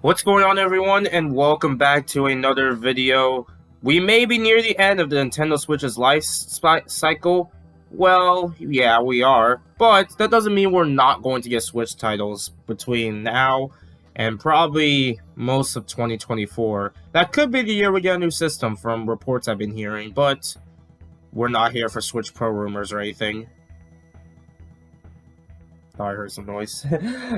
What's going on, everyone, and welcome back to another video. We may be near the end of the Nintendo Switch's life cycle. Well, yeah, we are, but that doesn't mean we're not going to get Switch titles between now and probably most of 2024. That could be the year we get a new system from reports I've been hearing, but we're not here for Switch Pro rumors or anything. Oh, I heard some noise.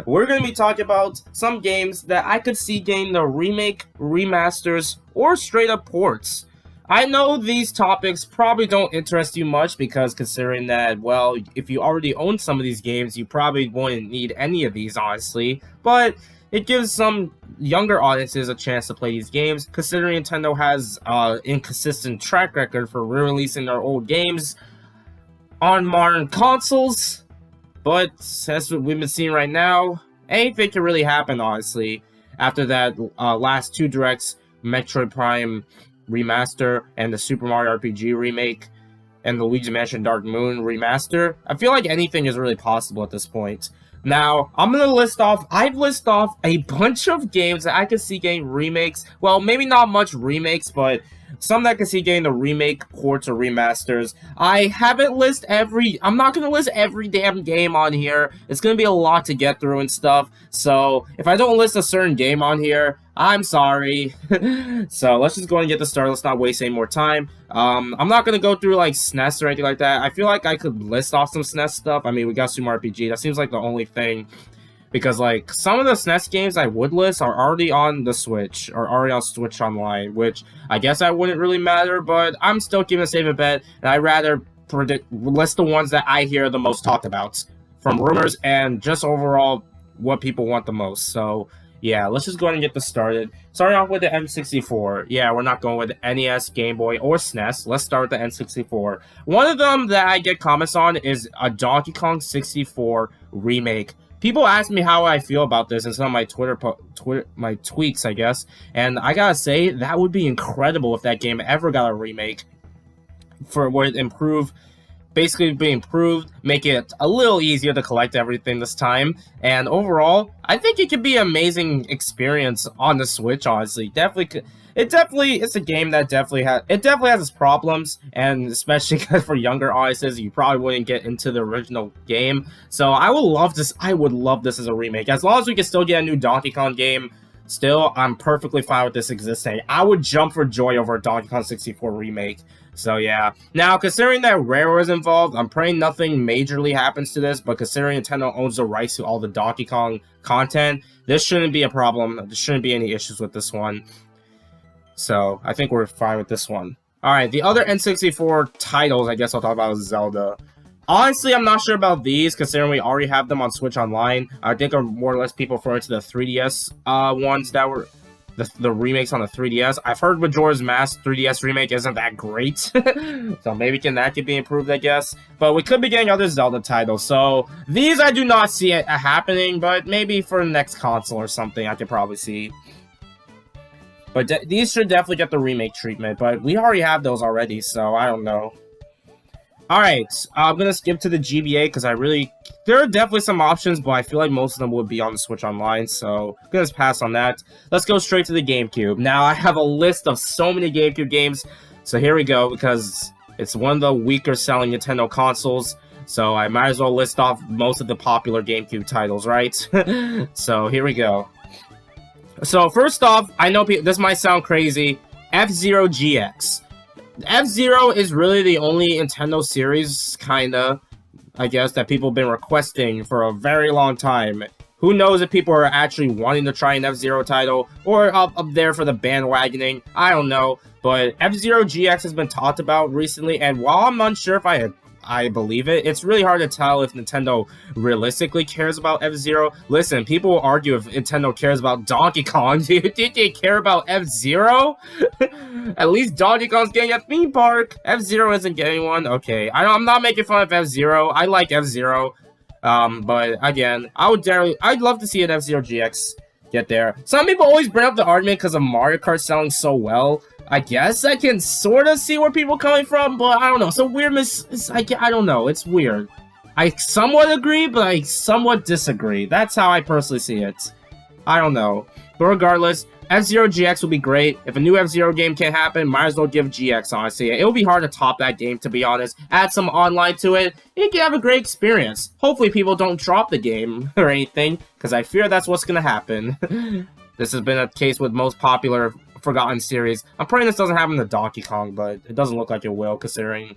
We're going to be talking about some games that I could see getting the remake, remasters, or straight up ports. I know these topics probably don't interest you much because considering that, well, if you already own some of these games, you probably wouldn't need any of these, honestly. But it gives some younger audiences a chance to play these games, considering Nintendo has an inconsistent track record for re-releasing their old games on modern consoles. But that's what we've been seeing right now. Anything can really happen, honestly. After that last two directs, Metroid Prime Remaster and the Super Mario RPG remake and the Luigi'S Mansion Dark Moon Remaster, I feel like anything is really possible at this point. Now, I've listed off a bunch of games that I could see getting remakes. Well, maybe not much remakes, but some that I can see getting the remake, ports, or remasters. I'm not going to list every damn game on here. It's going to be a lot to get through and stuff. So, if I don't list a certain game on here, I'm sorry. So, let's just go and get this started. Let's not waste any more time. I'm not going to go through, like, SNES or anything like that. I feel like I could list off some SNES stuff. I mean, we got Super Mario RPG. That seems like the only thing. Because, like, some of the SNES games I would list are already on the Switch, or already on Switch Online, which I guess that wouldn't really matter, but I'm still giving a safe bet, and I'd rather list the ones that I hear the most talked about, from rumors and just overall what people want the most. So, yeah, let's just go ahead and get this started. Starting off with the N64. Yeah, we're not going with the NES, Game Boy, or SNES. Let's start with the N64. One of them that I get comments on is a Donkey Kong 64 remake. People ask me how I feel about this in some of my my tweets, I guess, and I gotta say that would be incredible if that game ever got a remake. Would improve, basically be improved, make it a little easier to collect everything this time, and overall, I think it could be an amazing experience on the Switch. Honestly, it's a game that definitely has its problems, and especially for younger audiences, you probably wouldn't get into the original game. So I would love this as a remake. As long as we can still get a new Donkey Kong game, still, I'm perfectly fine with this existing. I would jump for joy over a Donkey Kong 64 remake. So yeah. Now, considering that Rare is involved, I'm praying nothing majorly happens to this, but considering Nintendo owns the rights to all the Donkey Kong content, this shouldn't be a problem. There shouldn't be any issues with this one. So, I think we're fine with this one. Alright, the other N64 titles I guess I'll talk about is Zelda. Honestly, I'm not sure about these, considering we already have them on Switch Online. I think are more or less people referring to the 3DS ones that were the remakes on the 3DS. I've heard Majora's Mask 3DS remake isn't that great. So maybe that could be improved, I guess. But we could be getting other Zelda titles. So these I do not see it happening, but maybe for the next console or something I could probably see. But these should definitely get the remake treatment, but we already have those already, so I don't know. Alright, I'm gonna skip to the GBA, because there are definitely some options, but I feel like most of them would be on the Switch Online, so I'm gonna pass on that. Let's go straight to the GameCube. Now, I have a list of so many GameCube games, so here we go, because it's one of the weaker selling Nintendo consoles, so I might as well list off most of the popular GameCube titles, right? So, here we go. So, first off, I know this might sound crazy, F-Zero GX. F-Zero is really the only Nintendo series, kinda, I guess, that people have been requesting for a very long time. Who knows if people are actually wanting to try an F-Zero title, or up there for the bandwagoning, I don't know. But F-Zero GX has been talked about recently, and while I'm unsure if I believe it, it's really hard to tell if Nintendo realistically cares about F-Zero. Listen, people will argue if Nintendo cares about Donkey Kong. Did they care about F-Zero? At least Donkey Kong's getting a theme park. F-Zero isn't getting one. Okay, I'm not making fun of F-Zero. I like F-Zero. But again, I'd love to see an F-Zero GX get there. Some people always bring up the argument because of Mario Kart selling so well. I guess I can sort of see where people are coming from, but I don't know. So weird, I don't know. It's weird. I somewhat agree, but I somewhat disagree. That's how I personally see it. I don't know. But regardless, F-Zero GX would be great. If a new F-Zero game can't happen, might as well give GX, honestly. It would be hard to top that game, to be honest. Add some online to it, and you can have a great experience. Hopefully people don't drop the game or anything, because I fear that's what's going to happen. This has been a case with most popular Forgotten series. I'm praying this doesn't happen to Donkey Kong, but it doesn't look like it will, considering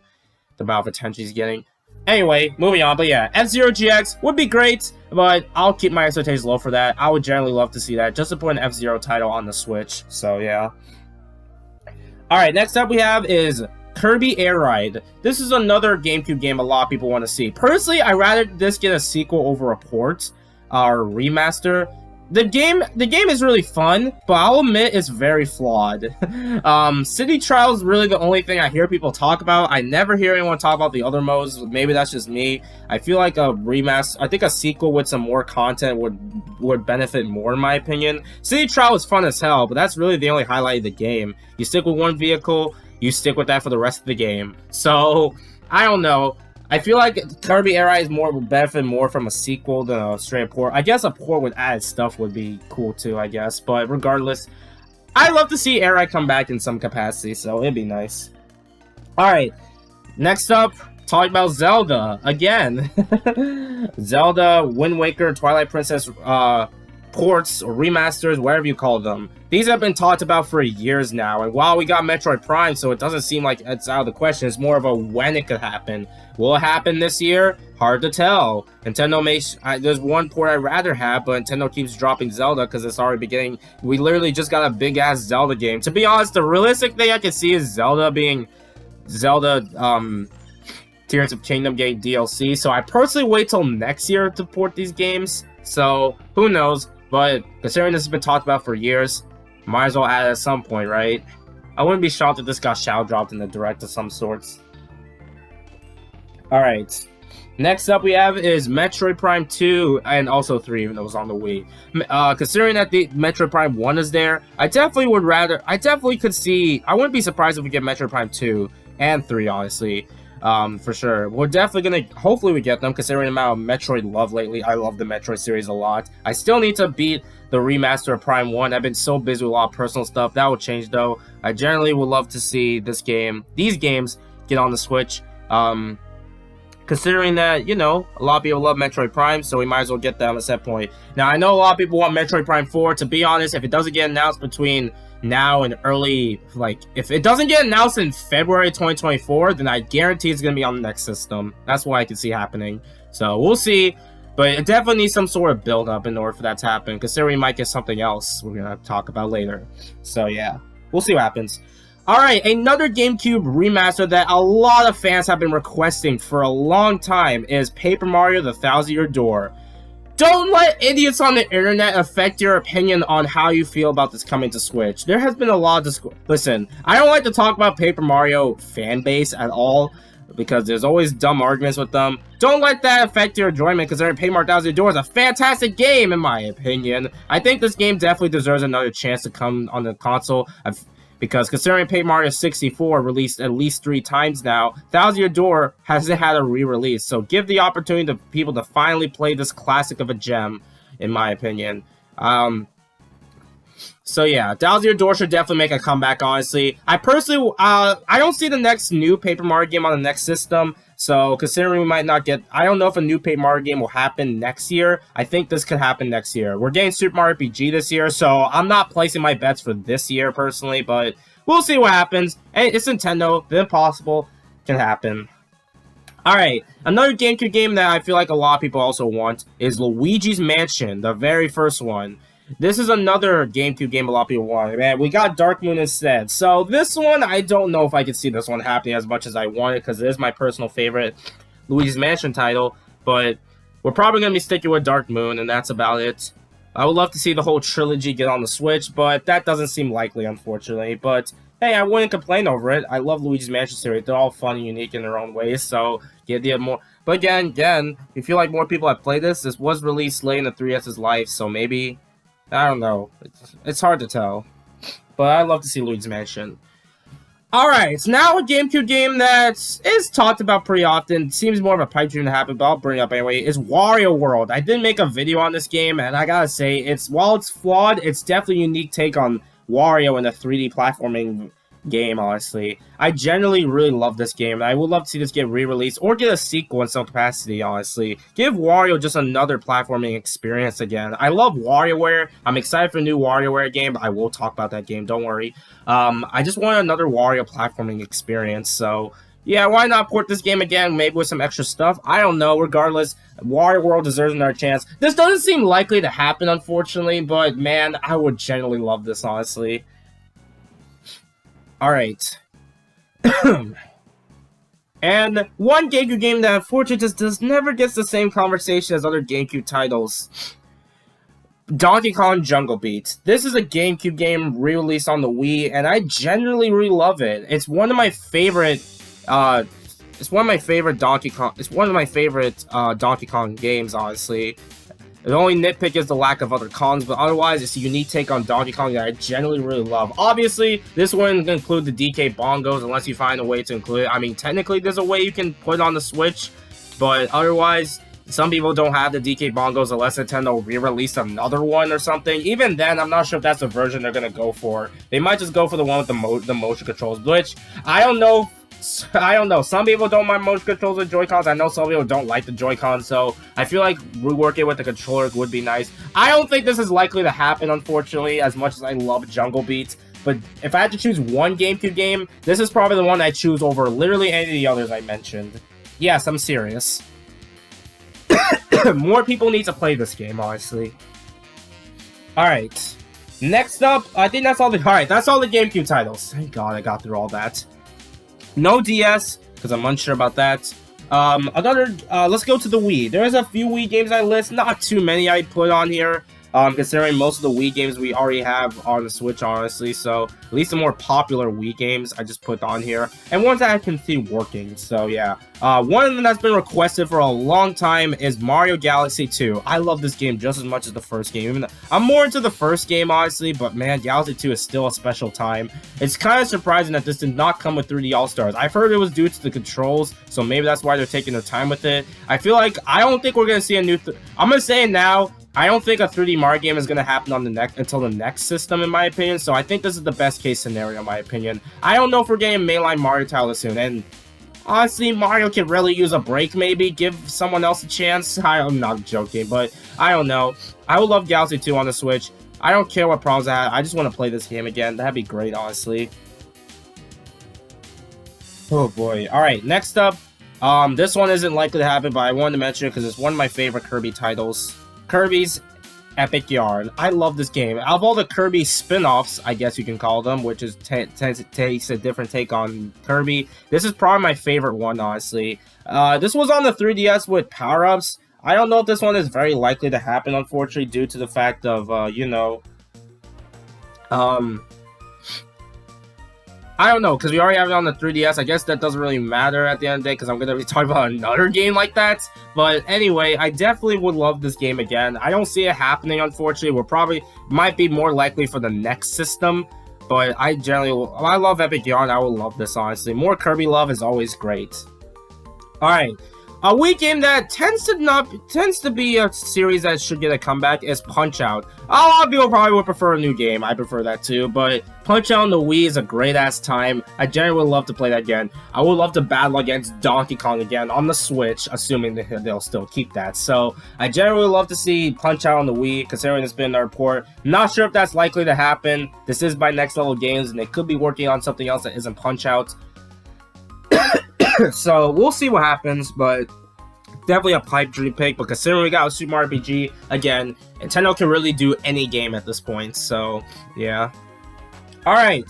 the amount of attention he's getting. Anyway, moving on, but yeah, F-Zero GX would be great, but I'll keep my expectations low for that. I would generally love to see that, just to put an F-Zero title on the Switch, so yeah. Alright, next up we have is Kirby Air Ride. This is another GameCube game a lot of people want to see. Personally, I'd rather this get a sequel over a port, or remaster. The game is really fun, but I'll admit it's very flawed. City Trial is really the only thing I hear people talk about. I never hear anyone talk about the other modes. Maybe that's just me. I feel like a remaster, I think a sequel with some more content would benefit more, in my opinion. City Trial is fun as hell, but that's really the only highlight of the game. You stick with one vehicle, you stick with that for the rest of the game. So, I don't know. I feel like Kirby Air Ride would benefit more from a sequel than a straight port. I guess a port with added stuff would be cool too, I guess. But regardless, I'd love to see Air Ride come back in some capacity, so it'd be nice. Alright, next up, talking about Zelda again. Zelda, Wind Waker, Twilight Princess ports or remasters, whatever you call them. These have been talked about for years now, and while we got Metroid Prime, so it doesn't seem like it's out of the question, it's more of a when it could happen. Will it happen this year? Hard to tell. Nintendo there's one port I'd rather have, but Nintendo keeps dropping Zelda because it's already beginning. We literally just got a big-ass Zelda game. To be honest, the realistic thing I can see is Zelda, Tears of Kingdom getting DLC, so I personally wait till next year to port these games, so who knows, but considering this has been talked about for years, might as well add it at some point, right? I wouldn't be shocked if this got shadow dropped in the direct of some sorts. Alright, next up we have is Metroid Prime 2, and also 3, even though it was on the Wii. Considering that the Metroid Prime 1 is there, I definitely could see, I wouldn't be surprised if we get Metroid Prime 2 and 3, honestly. For sure. We're definitely gonna, hopefully we get them, considering the amount of Metroid love lately. I love the Metroid series a lot. I still need to beat the remaster of Prime 1. I've been so busy with a lot of personal stuff. That will change though. I generally would love to see these games get on the Switch. Considering that, you know, a lot of people love Metroid Prime, so we might as well get them at that point. Now, I know a lot of people want Metroid Prime 4. To be honest, if it doesn't get announced between now and early, like, if it doesn't get announced in February 2024, then I guarantee it's going to be on the next system. That's what I can see happening. So, we'll see. But it definitely needs some sort of build-up in order for that to happen, considering we might get something else we're going to talk about later. So, yeah. We'll see what happens. Alright, another GameCube remaster that a lot of fans have been requesting for a long time is Paper Mario: The Thousand-Year Door. Don't let idiots on the internet affect your opinion on how you feel about this coming to Switch. There has been a lot of listen, I don't like to talk about Paper Mario fan base at all, because there's always dumb arguments with them. Don't let that affect your enjoyment, considering Paper Mario: Thousand-Year Door is a fantastic game, in my opinion. I think this game definitely deserves another chance to come on the console. Because considering Paper Mario 64 released at least 3 times now, Thousand-Year Door hasn't had a re-release. So give the opportunity to people to finally play this classic of a gem, in my opinion. So yeah, Thousand-Year Door should definitely make a comeback, honestly. I personally, I don't see the next new Paper Mario game on the next system. So considering we might not get, I don't know if a new Paper Mario game will happen next year. I think this could happen next year. We're getting Super Mario RPG this year, so I'm not placing my bets for this year personally, but we'll see what happens. Hey, it's Nintendo. The impossible can happen. Alright, another GameCube game that I feel like a lot of people also want is Luigi's Mansion, the very first one. This is another GameCube game a lot of people want. Man, we got Dark Moon instead. So this one, I don't know if I can see this one happening as much as I want it, because it is my personal favorite Luigi's Mansion title. But we're probably going to be sticking with Dark Moon, and that's about it. I would love to see the whole trilogy get on the Switch, but that doesn't seem likely, unfortunately. But hey, I wouldn't complain over it. I love Luigi's Mansion series. They're all fun and unique in their own ways, so get more. But again, if you feel like more people have played this was released late in the 3DS's life, so maybe, I don't know. It's hard to tell. But I love to see Luigi's Mansion. Alright, so now a GameCube game that is talked about pretty often, seems more of a pipe dream to happen, but I'll bring it up anyway, is Wario World. I did make a video on this game, and I gotta say, while it's flawed, it's definitely a unique take on Wario in a 3D platforming game, honestly. I generally really love this game, and I would love to see this get re-released, or get a sequel in some capacity, honestly. Give Wario just another platforming experience again. I love WarioWare. I'm excited for a new WarioWare game. I will talk about that game, don't worry. I just want another Wario platforming experience, so yeah, why not port this game again, maybe with some extra stuff? I don't know, regardless, Wario World deserves another chance. This doesn't seem likely to happen, unfortunately, but man, I would genuinely love this, honestly. Alright. And one GameCube game that unfortunately just never gets the same conversation as other GameCube titles. Donkey Kong Jungle Beat. This is a GameCube game re-released on the Wii, and I generally really love it. It's one of my favorite Donkey Kong games, honestly. The only nitpick is the lack of other Kongs, but otherwise, it's a unique take on Donkey Kong that I generally really love. Obviously, this wouldn't include the DK bongos unless you find a way to include it. I mean, technically, there's a way you can put it on the Switch, but otherwise, some people don't have the DK bongos unless Nintendo re-release another one or something. Even then, I'm not sure if that's the version they're going to go for. They might just go for the one with the motion controls, which, I don't know. Some people don't mind motion controls with Joy-Cons. I know some people don't like the Joy-Cons, so I feel like reworking with the controller would be nice. I don't think this is likely to happen, unfortunately, as much as I love Jungle Beat. But if I had to choose one GameCube game, this is probably the one I choose over literally any of the others I mentioned. Yes, I'm serious. More people need to play this game, honestly. Alright. Next up, I think that's all the GameCube titles. Thank God I got through all that. No DS, because I'm unsure about that. Let's go to the Wii. There's a few Wii games I list, not too many I put on here. Considering most of the Wii games we already have on the Switch, honestly, so at least the more popular Wii games I just put on here, and ones that I can see working, so yeah. One of them that's been requested for a long time is Mario Galaxy 2. I love this game just as much as the first game. Even though I'm more into the first game, honestly, but man, Galaxy 2 is still a special time. It's kind of surprising that this did not come with 3D All-Stars. I've heard it was due to the controls, so maybe that's why they're taking their time with it. I don't think we're going to see a new... I'm going to say it now. I don't think a 3D Mario game is going to happen on until the next system, in my opinion, so I think this is the best case scenario, in my opinion. I don't know if we're getting a mainline Mario title soon, and honestly, Mario could really use a break, maybe, give someone else a chance. I'm not joking, but I don't know. I would love Galaxy 2 on the Switch. I don't care what problems I have. I just want to play this game again. That'd be great, honestly. Oh boy. Alright, next up. This one isn't likely to happen, but I wanted to mention it because it's one of my favorite Kirby titles. Kirby's Epic Yarn. I love this game. Out of all the Kirby spin-offs, I guess you can call them, which is takes a different take on Kirby, this is probably my favorite one, honestly. This was on the 3DS with power-ups. I don't know if this one is very likely to happen, unfortunately, due to the fact of, I don't know, because we already have it on the 3DS. I guess that doesn't really matter at the end of the day, because I'm going to be talking about another game like that. But anyway, I definitely would love this game again. I don't see it happening, unfortunately. Might be more likely for the next system. But I love Epic Yarn. I will love this, honestly. More Kirby love is always great. Alright. A Wii game that tends to be a series that should get a comeback is Punch-Out. A lot of people probably would prefer a new game. I prefer that too, but Punch-Out on the Wii is a great-ass time. I generally would love to play that again. I would love to battle against Donkey Kong again on the Switch, assuming they'll still keep that. So, I generally would love to see Punch-Out on the Wii, considering it's been in our port. Not sure if that's likely to happen. This is by Next Level Games, and they could be working on something else that isn't Punch-Out. So, we'll see what happens, but definitely a pipe dream pick. But considering we got a Super Mario RPG, again, Nintendo can really do any game at this point, so, yeah. Alright,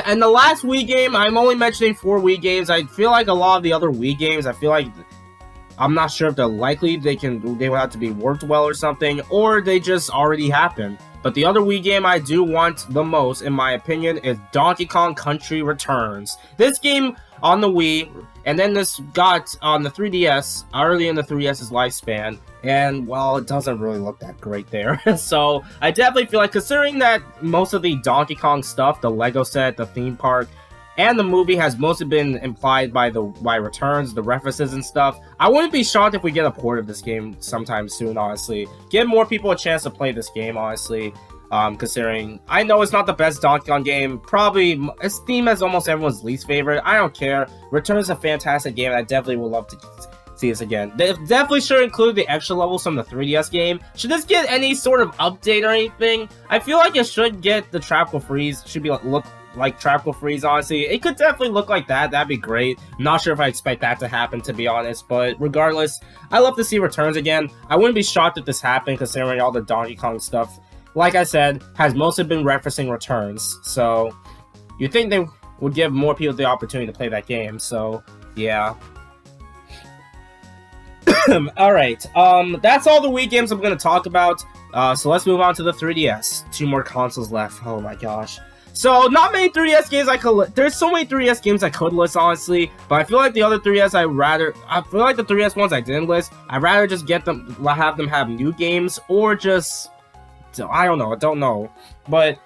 and the last Wii game, I'm only mentioning 4 Wii games. I feel like a lot of the other Wii games, I'm not sure if they're likely, they will have to be worked well or something, or they just already happened. But the other Wii game I do want the most, in my opinion, is Donkey Kong Country Returns. This game on the Wii, and then this got on the 3DS, early in the 3DS's lifespan, and, well, it doesn't really look that great there. So, I definitely feel like, considering that most of the Donkey Kong stuff, the Lego set, the theme park, and the movie has mostly been implied by returns, the references and stuff. I wouldn't be shocked if we get a port of this game sometime soon, honestly. Give more people a chance to play this game, honestly. Considering I know it's not the best Donkey Kong game, probably it's themed as almost everyone's least favorite. I don't care. Return is a fantastic game, and I definitely would love to see this again. They definitely should include the extra levels from the 3DS game. Should this get any sort of update or anything? I feel like it should get the Tropical Freeze. Should be look like Tropical Freeze, honestly. It could definitely look like that. That'd be great. I'm not sure if I expect that to happen, to be honest. But regardless, I love to see returns again. I wouldn't be shocked if this happened, considering all the Donkey Kong stuff, like I said, has mostly been referencing returns. So you'd think they would give more people the opportunity to play that game. So yeah. Alright, that's all the Wii games I'm going to talk about. So let's move on to the 3DS. 2 more consoles left. Oh my gosh. So, not many 3DS games I could there's so many 3DS games I could list, honestly, but I feel like the other 3DS I feel like the 3DS ones I didn't list, I'd rather just have them have new games, or just, I don't know, but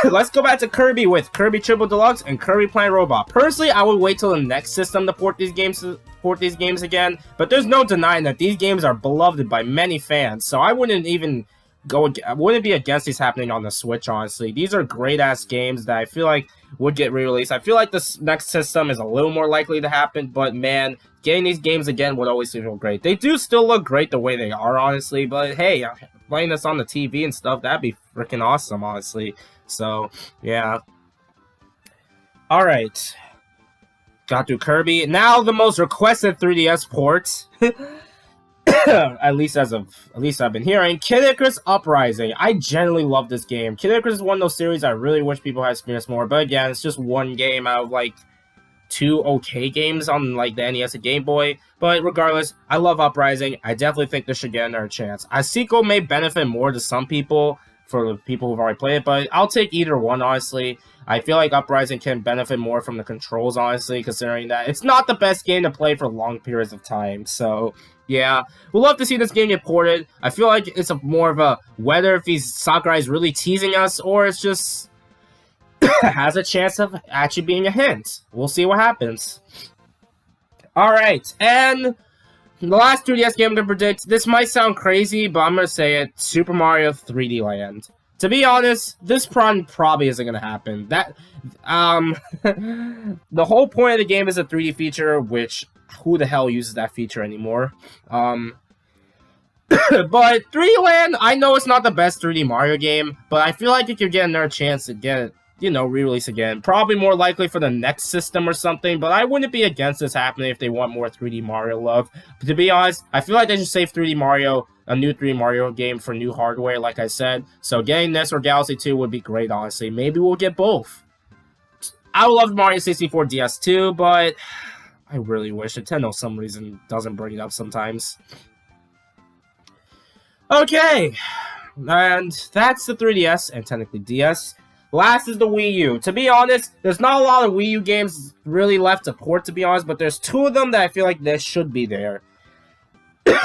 let's go back to Kirby with Kirby Triple Deluxe and Kirby Planet Robot. Personally, I would wait till the next system to port these games again, but there's no denying that these games are beloved by many fans, so I wouldn't be against these happening on the Switch, honestly. These are great-ass games that I feel like would get re-released. I feel like this next system is a little more likely to happen, but man, getting these games again would always feel great. They do still look great the way they are, honestly, but hey, playing this on the TV and stuff, that'd be freaking awesome, honestly. So, yeah. Alright. Got through Kirby. Now the most requested 3DS port. at least I've been hearing, Kid Icarus Uprising. I genuinely love this game. Kid Icarus is one of those series I really wish people had experienced more, but again, it's just one game out of like 2 okay games on like the NES and Game Boy. But regardless, I love Uprising. I definitely think this should get another chance. A sequel may benefit more to some people, for the people who've already played it, but I'll take either one, honestly. I feel like Uprising can benefit more from the controls, honestly, considering that it's not the best game to play for long periods of time. So, yeah, we'll love to see this game get ported. I feel like it's more of a whether if Sakurai is really teasing us, or it's just has a chance of actually being a hint. We'll see what happens. Alright, and the last 3DS game to predict, this might sound crazy, but I'm going to say it, Super Mario 3D Land. To be honest, this probably isn't going to happen. The whole point of the game is a 3D feature, which, who the hell uses that feature anymore? But 3D Land, I know it's not the best 3D Mario game, but I feel like it could get another chance to get it, re-release again. Probably more likely for the next system or something, but I wouldn't be against this happening if they want more 3D Mario love. But to be honest, I feel like they should save 3D Mario, a new 3D Mario game for new hardware, like I said. So getting this or Galaxy 2 would be great, honestly. Maybe we'll get both. I would love Mario 64 DS too, but I really wish Nintendo, for some reason, doesn't bring it up sometimes. Okay, and that's the 3DS, and technically DS. Last is the Wii U. To be honest, there's not a lot of Wii U games really left to port, to be honest, but there's 2 of them that I feel like they should be there.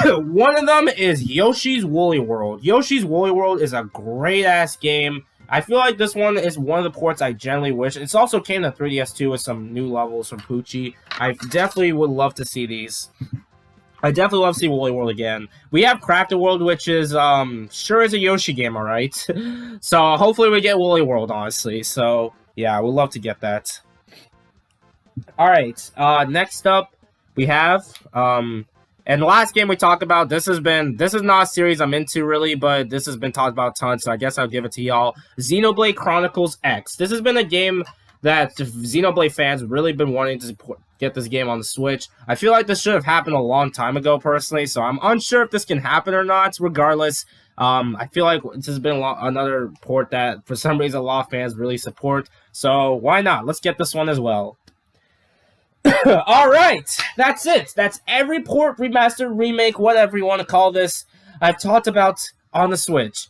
One of them is Yoshi'S Woolly World. Yoshi'S Woolly World is a great-ass game. I feel like this one is one of the ports I generally wish. It's also came to 3DS too with some new levels from Poochie. I definitely would love to see these. I definitely love to see Woolly World again. We have Crafted World, which is, sure is a Yoshi game, alright? So, hopefully we get Woolly World, honestly. So, yeah, we'd love to get that. Alright, next up, we have, and the last game we talked about, this is not a series I'm into, really, but this has been talked about a ton, so I guess I'll give it to y'all. Xenoblade Chronicles X. This has been a game that Xenoblade fans really been wanting to get this game on the Switch. I feel like this should have happened a long time ago, personally, so I'm unsure if this can happen or not. Regardless, I feel like this has been another port that, for some reason, a lot of fans really support, so why not? Let's get this one as well. Alright, that's it. That's every port, remaster, remake, whatever you want to call this, I've talked about on the Switch.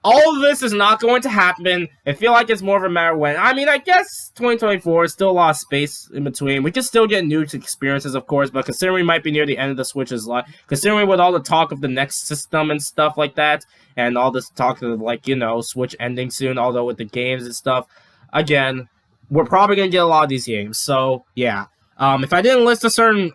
All of this is not going to happen. I feel like it's more of a matter of when. I mean, I guess 2024 is still a lot of space in between. We can still get new experiences, of course, but considering we might be near the end of the Switch's life, considering with all the talk of the next system and stuff like that, and all this talk of, like, Switch ending soon, although with the games and stuff, again, we're probably gonna get a lot of these games. So yeah. If I didn't list a certain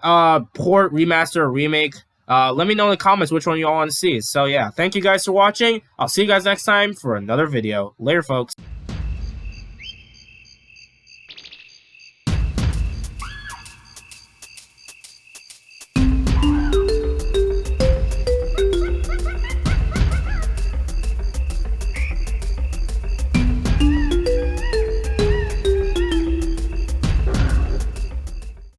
port, remaster, or remake, let me know in the comments which one you all want to see. So yeah, thank you guys for watching. I'll see you guys next time for another video. Later, folks.